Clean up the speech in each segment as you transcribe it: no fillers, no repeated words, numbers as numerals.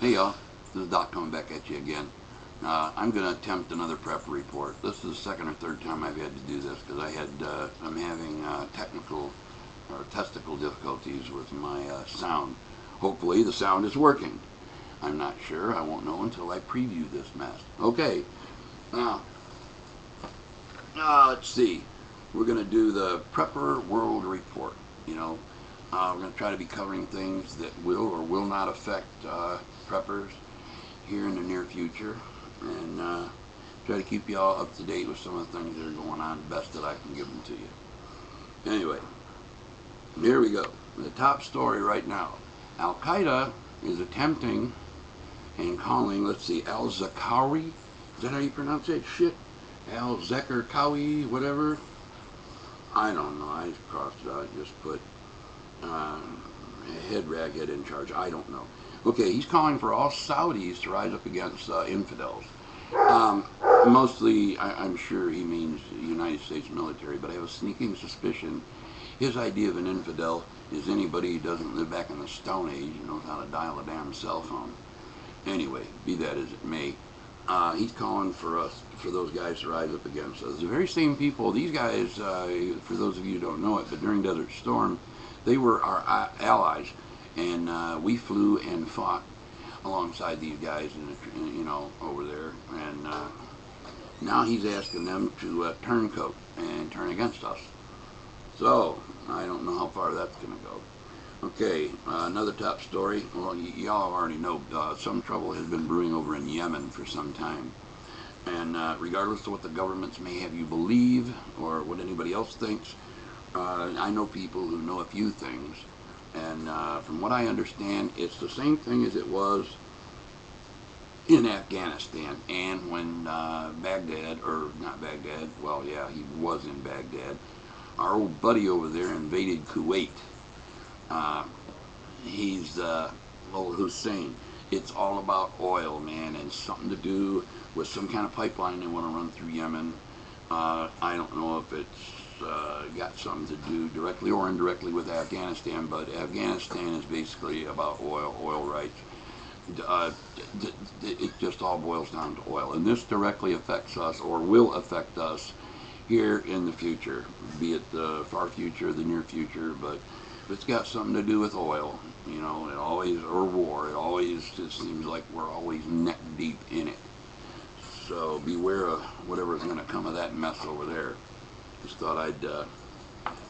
Hey y'all, this is Doc coming back at you again. I'm going to attempt another prep report. This is the second or third time I've had to do this because I'm having technical or testicle difficulties with my sound. Hopefully the sound is working. I'm not sure. I won't know until I preview this mess. Okay, now let's see. We're going to do the Prepper World Report. You know, we're going to try to be covering things that will or will not affect preppers here in the near future, and try to keep you all up to date with some of the things that are going on, the best that I can give them to you. Anyway, here we go. The top story right now. Al Qaeda is attempting and calling, let's see, Al Zarqawi. Is that how you pronounce that shit? Al Zarqawi, whatever. I don't know. I crossed it out. Just put head raghead in charge. I don't know. Okay, he's calling for all Saudis to rise up against infidels. Um, Mostly, I'm sure he means the United States military, but I have a sneaking suspicion his idea of an infidel is anybody who doesn't live back in the Stone Age and knows how to dial a damn cell phone. Anyway, be that as it may, he's calling for us, for those guys to rise up against us. The very same people, these guys, for those of you who don't know it, but during Desert Storm, they were our allies, and we flew and fought alongside these guys, over there, and now he's asking them to turncoat and turn against us. So, I don't know how far that's going to go. Okay, another top story. Well, y'all already know some trouble has been brewing over in Yemen for some time. And regardless of what the governments may have you believe or what anybody else thinks, I know people who know a few things. And from what I understand, it's the same thing as it was in Afghanistan. And when Baghdad, or not Baghdad, well, yeah, he was in Baghdad. Our old buddy over there invaded Kuwait. Uh, he's old Hussein. It's all about oil, man, and something to do with some kind of pipeline they want to run through Yemen. I don't know if it's got something to do directly or indirectly with Afghanistan, but Afghanistan is basically about oil rights. Uh, it just all boils down to oil, and this directly affects us or will affect us here in the future, be it the far future, the near future, but if it's got something to do with oil, it always, or war, it always just seems like we're always neck deep in it. So beware of whatever's going to come of that mess over there. Just thought I'd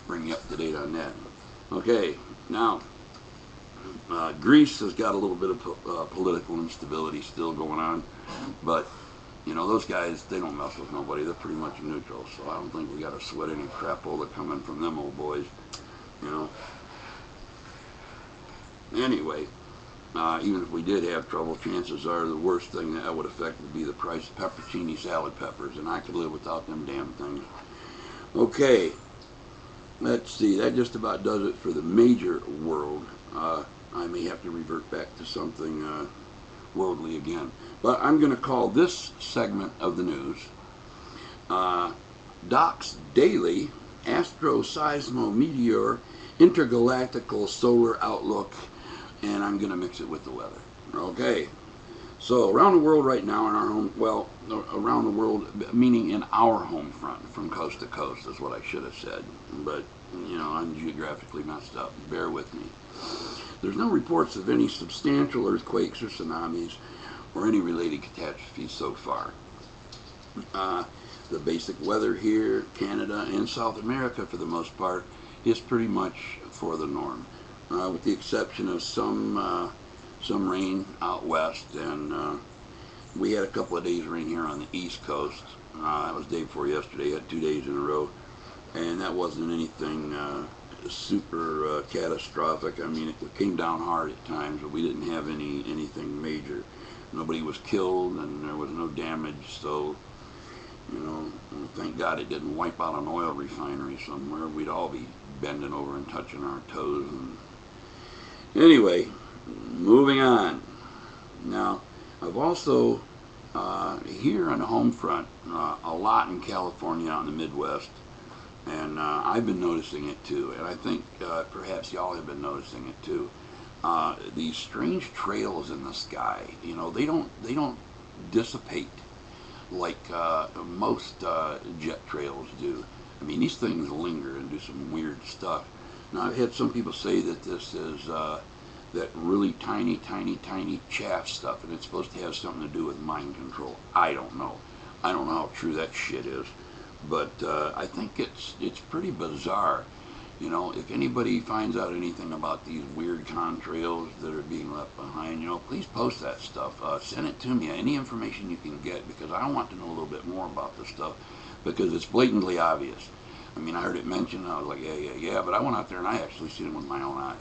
bring you up to date on that. Okay, now, Greece has got a little bit of political instability still going on, but those guys, they don't mess with nobody. They're pretty much neutral, so I don't think we got to sweat any crapola coming from them old boys, you know. Anyway, even if we did have trouble, chances are the worst thing that would affect would be the price of peppercini salad peppers, and I could live without them damn things. Okay, let's see. That just about does it for the major world. I may have to revert back to something worldly again. But I'm going to call this segment of the news Doc's Daily Astro-Seismometeor Intergalactical Solar Outlook, and I'm going to mix it with the weather. Okay, so around the world right now in our home, well, around the world, meaning in our home front, from coast to coast, is what I should have said. But, I'm geographically messed up. Bear with me. There's no reports of any substantial earthquakes or tsunamis or any related catastrophes so far. The basic weather here, Canada and South America for the most part, is pretty much for the norm, with the exception of some rain out west, and we had a couple of days of rain here on the East Coast. That was day before yesterday. Had 2 days in a row, and that wasn't anything super catastrophic. I mean, it came down hard at times, but we didn't have anything major. Nobody was killed, and there was no damage. So, thank God it didn't wipe out an oil refinery somewhere. We'd all be bending over and touching our toes. And anyway, moving on. Now, I've also here on the home front, a lot in California out in the Midwest. And I've been noticing it too, and I think perhaps y'all have been noticing it too. these strange trails in the sky. You know, they don't dissipate like most jet trails do. I mean, these things linger and do some weird stuff. Now, I've had some people say that this is that really tiny, tiny, tiny chaff stuff, and it's supposed to have something to do with mind control. I don't know. I don't know how true that shit is, but I think it's pretty bizarre. You know, if anybody finds out anything about these weird contrails that are being left behind, you know, please post that stuff. Send it to me, any information you can get, because I want to know a little bit more about this stuff, because it's blatantly obvious. I mean, I heard it mentioned, and I was like, yeah, but I went out there and I actually seen it with my own eyes.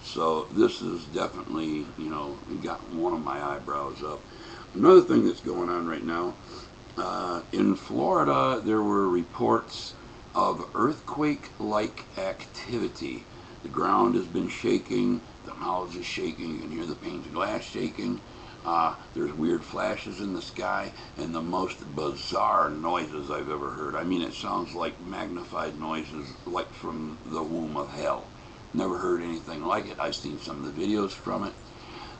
So this is definitely, you know, got one of my eyebrows up. Another thing that's going on right now, in Florida, there were reports of earthquake-like activity. The ground has been shaking, the house is shaking, you can hear the panes of glass shaking. There's weird flashes in the sky, and the most bizarre noises I've ever heard. I mean, it sounds like magnified noises, like from the womb of hell. Never heard anything like it. I've seen some of the videos from it,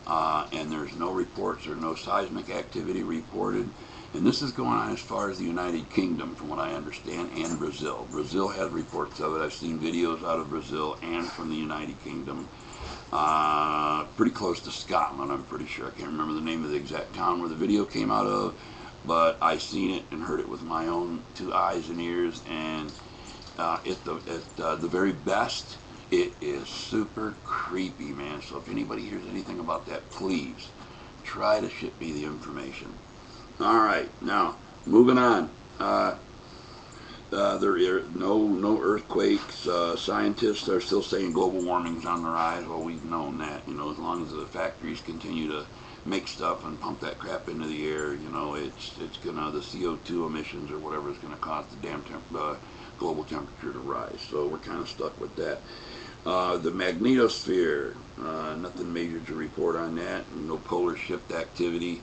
and there's no reports or no seismic activity reported. And this is going on as far as the United Kingdom, from what I understand, and Brazil. Brazil has reports of it. I've seen videos out of Brazil and from the United Kingdom. Pretty close to Scotland, I'm pretty sure. I can't remember the name of the exact town where the video came out of, but I seen it and heard it with my own two eyes and ears, and at the very best, it is super creepy, man. So if anybody hears anything about that, please try to ship me the information. All right, now moving on. There are no earthquakes. Scientists are still saying global warming's on the rise. Well, we've known that, you know, as long as the factories continue to make stuff and pump that crap into the air, you know, it's gonna, the CO2 emissions or whatever is gonna cause the damn global temperature to rise. So we're kind of stuck with that. The magnetosphere, nothing major to report on that. No polar shift activity.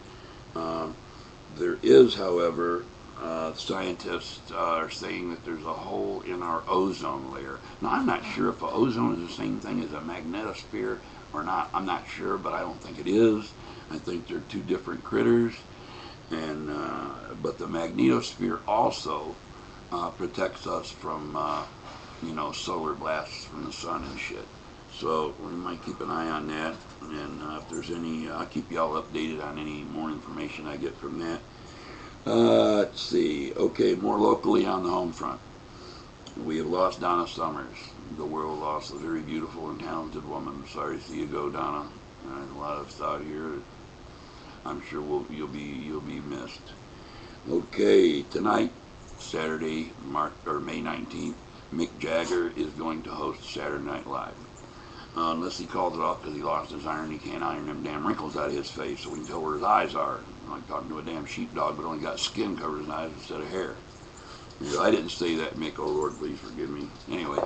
There is, however, scientists are saying that there's a hole in our ozone layer. Now, I'm not sure if ozone is the same thing as a magnetosphere or not. I'm not sure, but I don't think it is. I think they're two different critters. And but the magnetosphere also protects us from, you know, solar blasts from the sun and shit. So we might keep an eye on that, and if there's any, I'll keep y'all updated on any more information I get from that. Let's see. Okay, more locally on the home front. We have lost Donna Summers. The world lost a very beautiful and talented woman. Sorry to see you go, Donna. A lot of us out here, I'm sure you'll be missed. Okay, tonight, Saturday, May 19th, Mick Jagger is going to host Saturday Night Live. Unless he calls it off because he lost his iron, he can't iron them damn wrinkles out of his face so we can tell where his eyes are. Like talking to a damn sheepdog, but only got skin covering his eyes instead of hair. I didn't say that, Mick. Oh, Lord, please forgive me. Anyway,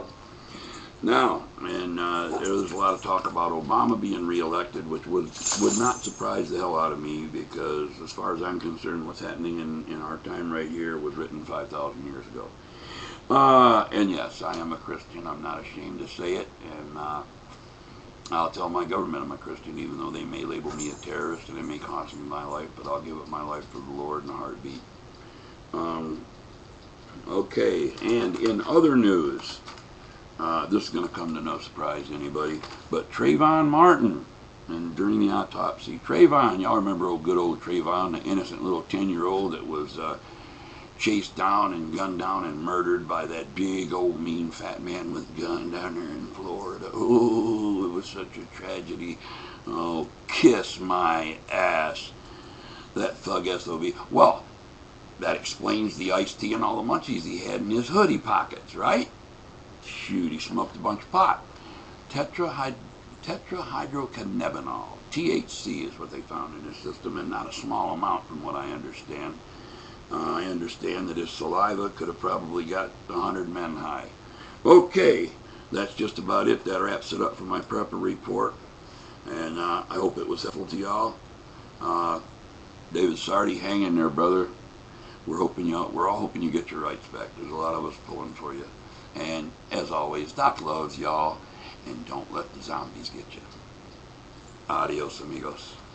now, and there's a lot of talk about Obama being reelected, which would not surprise the hell out of me, because as far as I'm concerned, what's happening in our time right here was written 5,000 years ago. And yes, I am a Christian. I'm not ashamed to say it, and I'll tell my government I'm a Christian, even though they may label me a terrorist and it may cost me my life, but I'll give up my life for the Lord in a heartbeat. Okay, and in other news, this is going to come to no surprise to anybody, but Trayvon Martin, and during the autopsy, Trayvon, y'all remember good old Trayvon, the innocent little 10-year-old that was chased down and gunned down and murdered by that big old mean fat man with a gun down there in Florida. Oh, it was such a tragedy. Oh, kiss my ass. That thug SOB. Well, that explains the iced tea and all the munchies he had in his hoodie pockets, right? Shoot, he smoked a bunch of pot. Tetrahydrocannabinol. THC is what they found in his system, and not a small amount from what I understand. I understand that his saliva could have probably got 100 men high. Okay, that's just about it. That wraps it up for my prepper report. And I hope it was helpful to y'all. David Sardi, hang in there, brother. We're all hoping you get your rights back. There's a lot of us pulling for you. And as always, Doc loves y'all, and don't let the zombies get you. Adios, amigos.